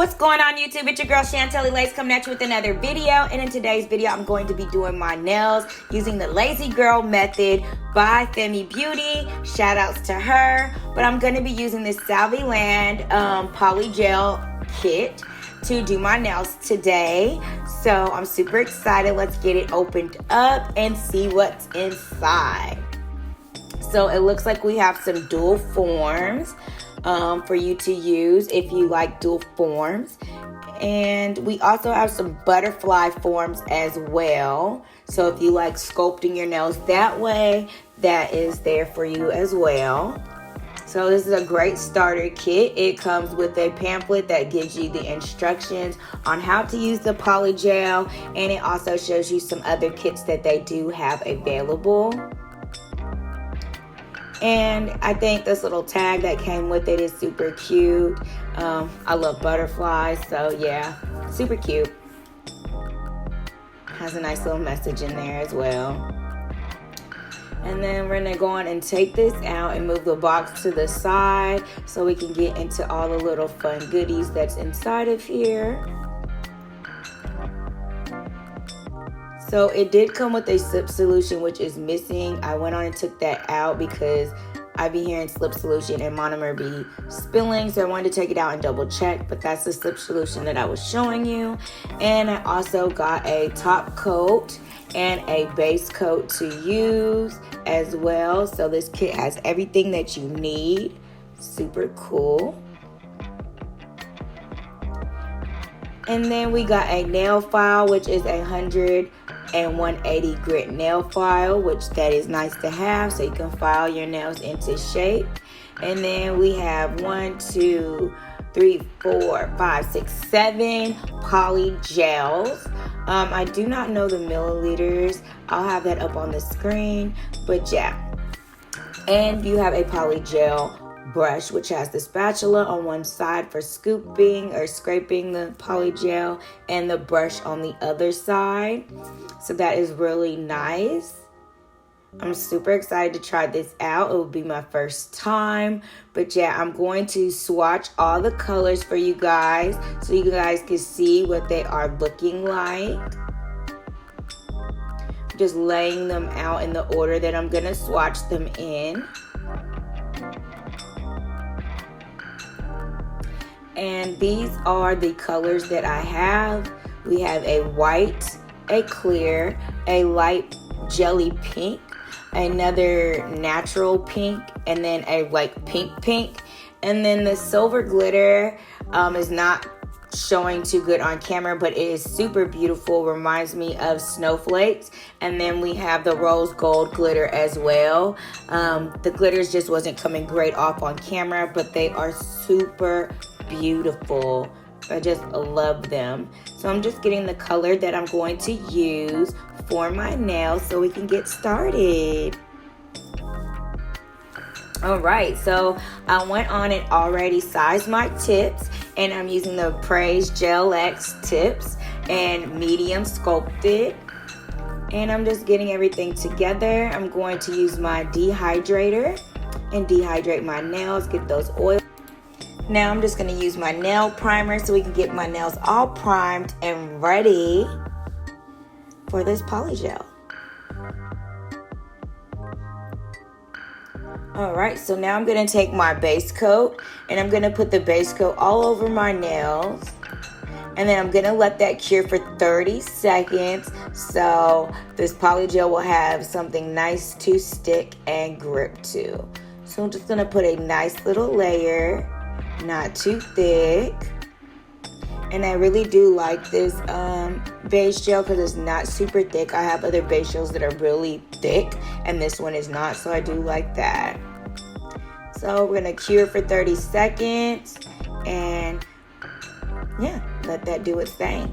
What's going on YouTube? It's your girl Chantelly Lace coming at you with another video. And in today's video, I'm going to be doing my nails using the Lazy Girl method by Femi Beauty. Shout outs to her. But I'm going to be using this Salvyland Polygel kit to do my nails today. So I'm super excited. Let's get it opened up and see what's inside. So it looks like we have some dual forms for you to use if you like dual forms. And we also have some butterfly forms as well. So if you like sculpting your nails that way, that is there for you as well. So this is a great starter kit. It comes with a pamphlet that gives you the instructions on how to use the Polygel, and it also shows you some other kits that they do have available. And I think this little tag that came with it is super cute. I love butterflies, so yeah, super cute. Has a nice little message in there as well. And then we're gonna go on and take this out and move the box to the side so we can get into all the little fun goodies that's inside of here. So it did come with a slip solution, which is missing. I went on and took that out because I be hearing slip solution and monomer be spilling. So I wanted to take it out and double check, but that's the slip solution that I was showing you. And I also got a top coat and a base coat to use as well. So this kit has everything that you need. Super cool. And then we got a nail file, which is 100 and 180 grit nail file, which that is nice to have so you can file your nails into shape. And then we have 1, 2, 3, 4, 5, 6, 7 polygels. I do not know the milliliters. I'll have that up on the screen, but yeah. And you have a polygel brush, which has the spatula on one side for scooping or scraping the polygel, and the brush on the other side. So that is really nice. I'm super excited to try this out. It will be my first time. But yeah, I'm going to swatch all the colors for you guys so you guys can see what they are looking like. Just laying them out in the order that I'm going to swatch them in. And these are the colors that I have. We have a white, a clear, a light jelly pink, another natural pink, and then a like pink. And then the silver glitter is not showing too good on camera, but it is super beautiful. Reminds me of snowflakes. And then we have the rose gold glitter as well. The glitters just wasn't coming great off on camera, but they are super beautiful. I just love them. So I'm just getting the color that I'm going to use for my nails so we can get started. Alright, so I went on and already sized my tips, and I'm using the Praise Gel X tips and medium sculpted. And I'm just getting everything together. I'm going to use my dehydrator and dehydrate my nails, get those oils. Now I'm just going to use my nail primer so we can get my nails all primed and ready for this polygel. Alright, so now I'm going to take my base coat and I'm going to put the base coat all over my nails. And then I'm going to let that cure for 30 seconds so this polygel will have something nice to stick and grip to. So I'm just going to put a nice little layer. Not too thick. And I really do like this base gel because it's not super thick. I have other base gels that are really thick and this one is not, so I do like that. So we're gonna cure for 30 seconds and yeah, let that do its thing.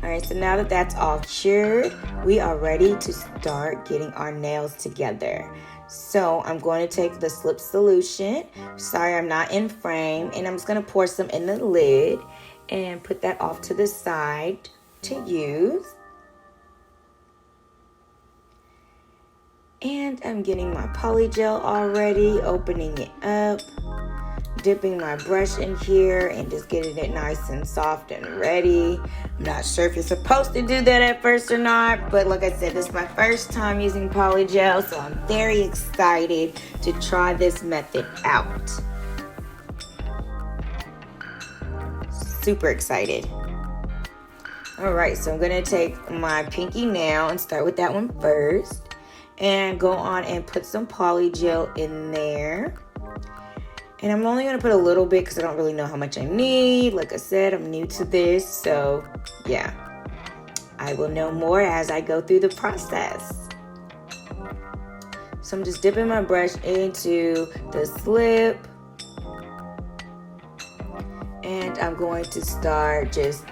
Alright, so now that that's all cured, we are ready to start getting our nails together. So I'm going to take the slip solution. Sorry, I'm not in frame. And I'm just going to pour some in the lid and put that off to the side to use. And I'm getting my polygel already, opening it up. dipping my brush in here and just getting it nice and soft and ready. I'm not sure if you're supposed to do that at first or not, but like I said, this is my first time using Polygel, so I'm very excited to try this method out. Super excited. Alright, so I'm going to take my pinky nail and start with that one first. And go on and put some Polygel in there. And I'm only going to put a little bit because I don't really know how much I need. Like I said, I'm new to this. So, yeah. I will know more as I go through the process. So I'm just dipping my brush into the slip. And I'm going to start just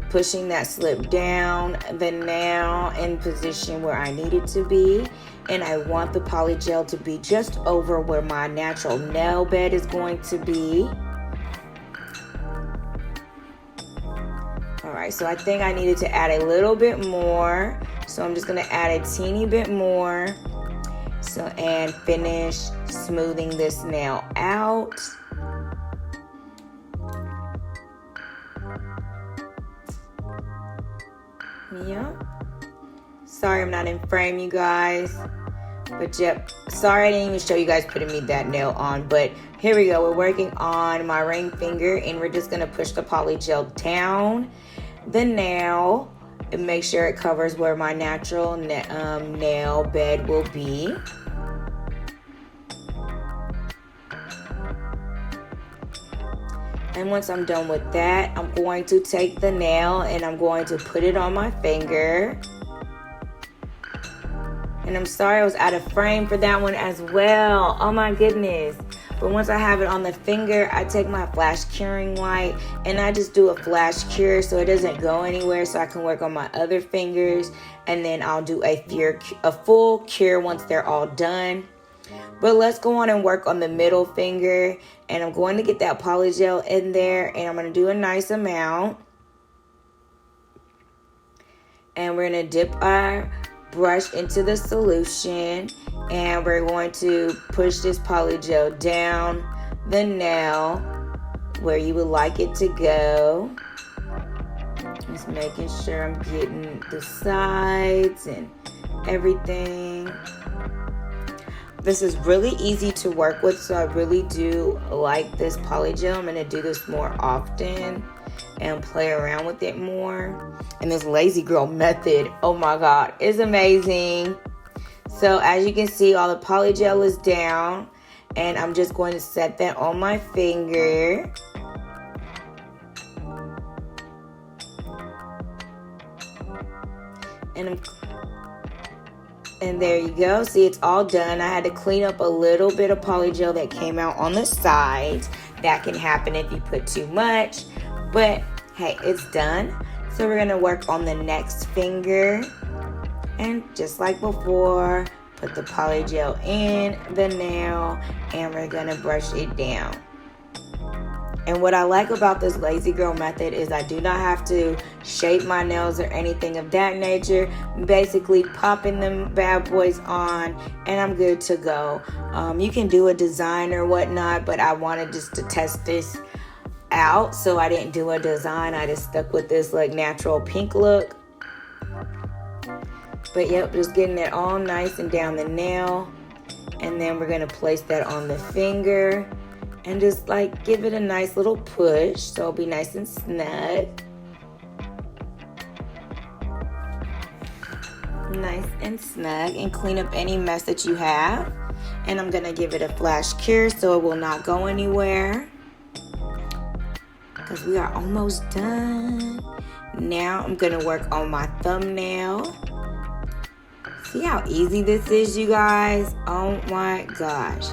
pushing that slip down the nail in position where I need it to be. And I want the Polygel to be just over where my natural nail bed is going to be. Alright, so I think I needed to add a little bit more. So I'm just going to add a teeny bit more. So, and finish smoothing this nail out. Yep. Sorry I'm not in frame, you guys. But yep, sorry I didn't even show you guys putting me that nail on. But here we go. We're working on my ring finger, and we're just going to push the Polygel down the nail and make sure it covers where my natural nail bed will be. And once I'm done with that, I'm going to take the nail and I'm going to put it on my finger. And I'm sorry I was out of frame for that one as well. Oh my goodness. But once I have it on the finger, I take my flash curing light and I just do a flash cure so it doesn't go anywhere, so I can work on my other fingers. And then I'll do a full cure once they're all done. But let's go on and work on the middle finger. And I'm going to get that Polygel in there. And I'm going to do a nice amount. And we're going to dip our brush into the solution. And we're going to push this Polygel down the nail where you would like it to go. Just making sure I'm getting the sides and everything. This is really easy to work with, so I really do like this Polygel. I'm going to do this more often and play around with it more. And this Lazy Girl method, oh my God, is amazing. So as you can see, all the Polygel is down, and I'm just going to set that on my finger. And there you go. See, it's all done. I had to clean up a little bit of Polygel that came out on the sides. That can happen if you put too much. But, hey, it's done. So we're going to work on the next finger. And just like before, put the Polygel in the nail. And we're going to brush it down. And what I like about this Lazy Girl method is I do not have to shape my nails or anything of that nature. I'm basically popping them bad boys on and I'm good to go. You can do a design or whatnot, but I wanted just to test this out, so I didn't do a design. I just stuck with this like natural pink look. But yep, just getting it all nice and down the nail. And then we're going to place that on the finger. And just like give it a nice little push so it'll be nice and snug. Nice and snug, and clean up any mess that you have. And I'm gonna give it a flash cure so it will not go anywhere. Because we are almost done. Now I'm gonna work on my thumbnail. See how easy this is, you guys? Oh my gosh.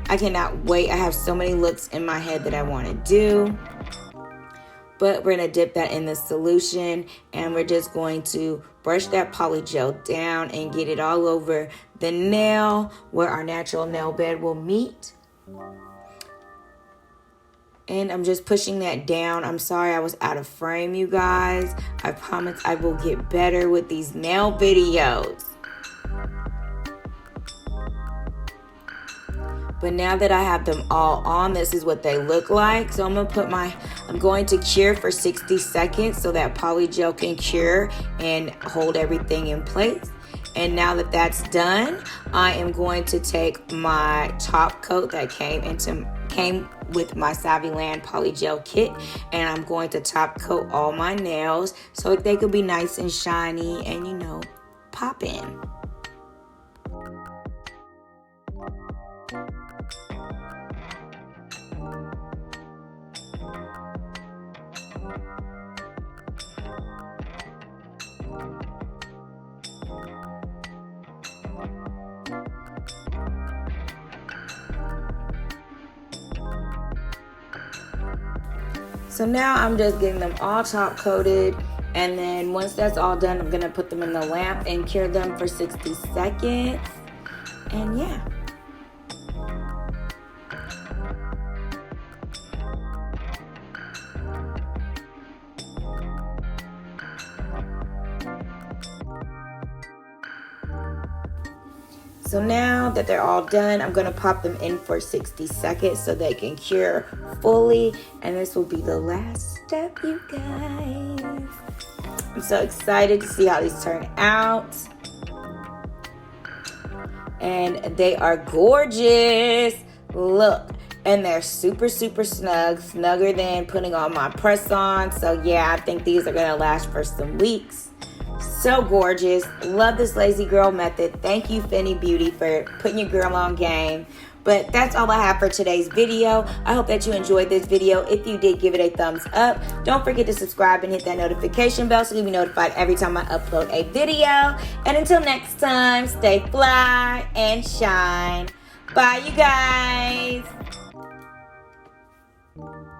I cannot wait. I have so many looks in my head that I want to do. But we're going to dip that in the solution. And we're just going to brush that Polygel down and get it all over the nail where our natural nail bed will meet. And I'm just pushing that down. I'm sorry I was out of frame, you guys. I promise I will get better with these nail videos. But now that I have them all on, this is what they look like. So I'm going to cure for 60 seconds so that polygel can cure and hold everything in place. And now that that's done, I am going to take my top coat that came with my Saviland Polygel kit, and I'm going to top coat all my nails so they could be nice and shiny and, you know, pop in. So now I'm just getting them all top coated, and then once that's all done, I'm gonna put them in the lamp and cure them for 60 seconds. And yeah. So now that they're all done, I'm gonna pop them in for 60 seconds so they can cure fully. And this will be the last step, you guys. I'm so excited to see how these turn out. And they are gorgeous. Look, and they're super, super snug, snugger than putting on my press-on. So yeah, I think these are gonna last for some weeks. So gorgeous. Love this lazy girl method. Thank you, Femi Beauty, for putting your girl on game. But that's all I have for today's video. I hope that you enjoyed this video. If you did, give it a thumbs up. Don't forget to subscribe and hit that notification bell so you'll be notified every time I upload a video. And until next time, stay fly and shine. Bye, you guys.